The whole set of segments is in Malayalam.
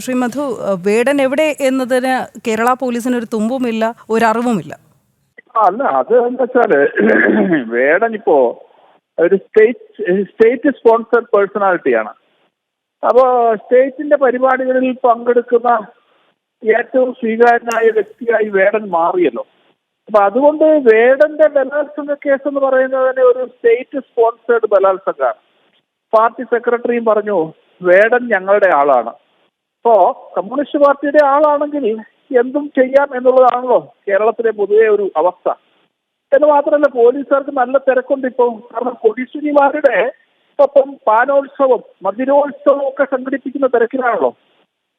ശ്രീ മധു, വേടൻ എവിടെ എന്നതിന് കേരള പോലീസിന് ഒരു തുമ്പുമില്ല, ഒരറിവുമില്ല. അല്ല, അത് എന്താ വെച്ചാല് വേടൻ ഇപ്പോ ഒരു സ്റ്റേറ്റ് സ്പോൺസർഡ് പേഴ്സണാലിറ്റിയാണ്. അപ്പോ സ്റ്റേറ്റിന്റെ പരിപാടികളിൽ പങ്കെടുക്കുന്ന ഏറ്റവും സ്വീകാര്യനായ വ്യക്തിയായി വേടൻ മാറിയല്ലോ. അപ്പൊ അതുകൊണ്ട് വേടന്റെ ബലാത്സംഗ കേസ് എന്ന് പറയുന്നത് തന്നെ ഒരു സ്റ്റേറ്റ് സ്പോൺസേർഡ് ബലാത്സംഗമാണ്. പാർട്ടി സെക്രട്ടറിയും പറഞ്ഞു വേടൻ ഞങ്ങളുടെ ആളാണ്. അപ്പോ കമ്മ്യൂണിസ്റ്റ് പാർട്ടിയുടെ ആളാണെങ്കിൽ എന്തും ചെയ്യാം എന്നുള്ളതാണല്ലോ കേരളത്തിലെ പൊതുവെ ഒരു അവസ്ഥ. എന്ന് മാത്രമല്ല, പോലീസുകാർക്ക് നല്ല തിരക്കുണ്ട് ഇപ്പോൾ. കാരണം കൊടിസുനിമാരുടെ ഒപ്പം പാനോത്സവം, മധുരോത്സവം ഒക്കെ സംഘടിപ്പിക്കുന്ന തിരക്കിലാണല്ലോ.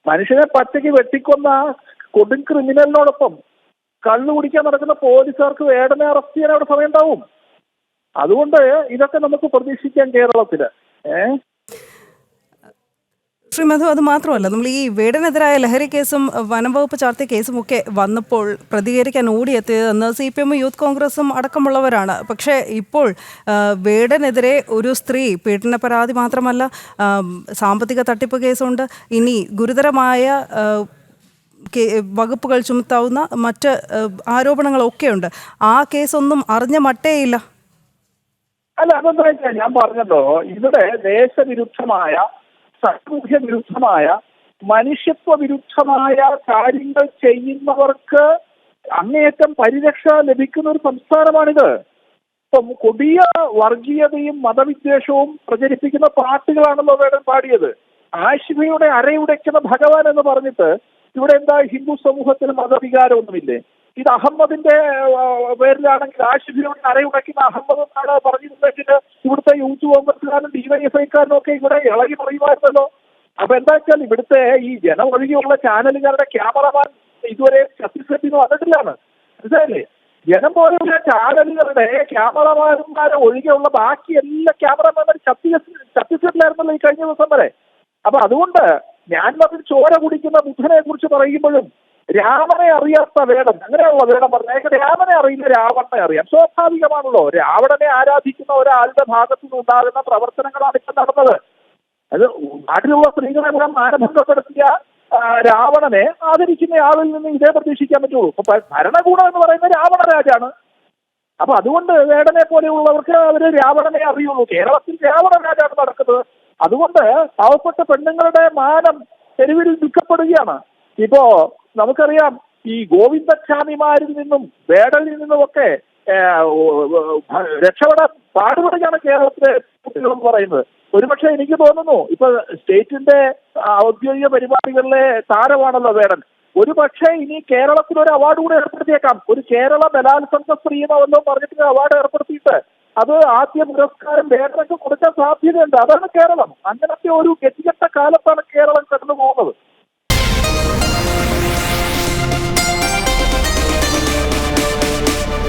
മനുഷ്യനെ പച്ചയ്ക്ക് വെട്ടിക്കൊന്ന കൊടും ക്രിമിനലിനോടൊപ്പം കള്ളു കുടിക്കാൻ നടക്കുന്ന പോലീസുകാർക്ക് വേടനെ അറസ്റ്റ് ചെയ്യാൻ അവിടെ സമയം ഉണ്ടാവും. അതുകൊണ്ട് ഇതൊക്കെ നമുക്ക് പ്രതീക്ഷിക്കാം കേരളത്തില്. ശ്രീ മധു, അത് മാത്രമല്ല, നമ്മൾ ഈ വേടനെതിരായ ലഹരി കേസും വനം വകുപ്പ് ചാർത്തിയ കേസും ഒക്കെ വന്നപ്പോൾ പ്രതികരിക്കാൻ ഓടിയെത്തിയതെന്ന് CPM, യൂത്ത് കോൺഗ്രസും അടക്കമുള്ളവരാണ്. പക്ഷേ ഇപ്പോൾ വേടനെതിരെ ഒരു സ്ത്രീ പീഡന പരാതി മാത്രമല്ല, സാമ്പത്തിക തട്ടിപ്പ് കേസുണ്ട്. ഇനി ഗുരുതരമായ വകുപ്പുകൾ ചുമത്താവുന്ന മറ്റ് ആരോപണങ്ങളൊക്കെയുണ്ട്. ആ കേസൊന്നും അറിഞ്ഞ മട്ടേയില്ല. അല്ല, അതെന്താ വെച്ചാൽ ഞാൻ പറഞ്ഞല്ലോ, ഇവിടെ ദേശവിരുദ്ധമായ, സാമൂഹ്യ വിരുദ്ധമായ, മനുഷ്യത്വ വിരുദ്ധമായ കാര്യങ്ങൾ ചെയ്യുന്നവർക്ക് അങ്ങേയറ്റം പരിരക്ഷ ലഭിക്കുന്ന ഒരു സംസ്ഥാനമാണിത്. ഇപ്പം കൊടിയ വർഗീയതയും മതവിദ്വേഷവും പ്രചരിപ്പിക്കുന്ന പാട്ടുകളാണല്ലോ വേടൻ പാടിയത്. ആഷിഫയുടെ അരയുടയ്ക്കുന്ന ഭഗവാൻ എന്ന് പറഞ്ഞിട്ട് ഇവിടെ എന്താ ഹിന്ദു സമൂഹത്തിന് മതവികാരമൊന്നുമില്ലേ? ഇത് അഹമ്മദിന്റെ പേരിലാണെങ്കിൽ ആഷിഫിനോട് അരയുടയ്ക്കുന്ന അഹമ്മദ് എന്നാണ് പറഞ്ഞിട്ടുണ്ടെങ്കിൽ ഇവിടുത്തെ യൂത്ത് കോൺഗ്രസ്സുകാരും DYFIക്കാരനും ഒക്കെ ഇവിടെ ഇളകി പറയുമായിരുന്നല്ലോ. അപ്പൊ എന്താ വെച്ചാൽ ഇവിടുത്തെ ഈ ജനമൊഴികെയുള്ള ചാനലുകാരുടെ ക്യാമറമാൻ ഇതുവരെ ഛത്തീസ്ഗഡിൽ നിന്ന് വന്നിട്ടില്ലാണ്. മനസ്സിലായില്ലേ? ജനം പോലെയുള്ള ചാനലുകളുടെ ക്യാമറമാന്മാരെ ഒഴികെയുള്ള ബാക്കി എല്ലാ ക്യാമറമാന്മാരും ഛത്തീസ്ഗഡിലായിരുന്നല്ലോ ഈ കഴിഞ്ഞ ദിവസം വരെ. അപ്പൊ അതുകൊണ്ട് ഞാൻ പറഞ്ഞ ചോര കുടിക്കുന്ന ബുദ്ധനെ കുറിച്ച് പറയുമ്പോഴും രാവണനെ അറിയാത്ത വേടൻ, അങ്ങനെയുള്ള വേടൻ പറഞ്ഞ രാമനെ അറിയില്ല, രാവണനെ അറിയാം. സ്വാഭാവികമാണല്ലോ, രാവണനെ ആരാധിക്കുന്ന ഒരാളുടെ ഭാഗത്തു നിന്നുണ്ടാകുന്ന പ്രവർത്തനങ്ങളാണ് ഇപ്പം നടന്നത്. അത് നാട്ടിലുള്ള സ്ത്രീകളെ കൂടെ മാനഭംഗപ്പെടുത്തിയ രാവണനെ ആദരിക്കുന്ന ആളിൽ നിന്ന് ഇതേ പ്രതീക്ഷിക്കാൻ പറ്റുള്ളൂ. അപ്പൊ ഭരണകൂടം എന്ന് പറയുന്നത് രാവണ രാജാണ്. അപ്പൊ അതുകൊണ്ട് വേടനെ പോലെയുള്ളവർക്ക് അവര് രാവണനെ അറിയുള്ളൂ. കേരളത്തിൽ രാവണ രാജാണ് നടക്കുന്നത്. അതുകൊണ്ട് പാവപ്പെട്ട പെണ്ണുങ്ങളുടെ മാനം തെരുവിൽ വിൽക്കപ്പെടുകയാണ്. ഇപ്പോ നമുക്കറിയാം, ഈ ഗോവിന്ദസ്വാമിമാരിൽ നിന്നും വേടനിൽ നിന്നുമൊക്കെ രക്ഷപ്പെടാൻ പാടുപെടുകയാണ് കേരളത്തിലെ കുട്ടികളെന്ന് പറയുന്നത്. ഒരുപക്ഷെ എനിക്ക് തോന്നുന്നു ഇപ്പൊ സ്റ്റേറ്റിന്റെ ഔദ്യോഗിക പരിപാടികളിലെ താരമാണല്ലോ വേടൻ. ഒരുപക്ഷെ ഇനി കേരളത്തിൽ ഒരു അവാർഡ് കൂടെ ഏർപ്പെടുത്തിയേക്കാം. ഒരു കേരള ബലാത്സംഗ സ്ത്രീയെന്നോ പറഞ്ഞിട്ട് അവാർഡ് ഏർപ്പെടുത്തിയിട്ട് അത് ആദ്യ പുരസ്കാരം വേടനൊക്കെ കൊടുക്കാൻ സാധ്യതയുണ്ട്. അതാണ് കേരളം. അങ്ങനത്തെ ഒരു ഗതികെട്ട കാലത്താണ് കേരളം കടന്നു പോകുന്നത്.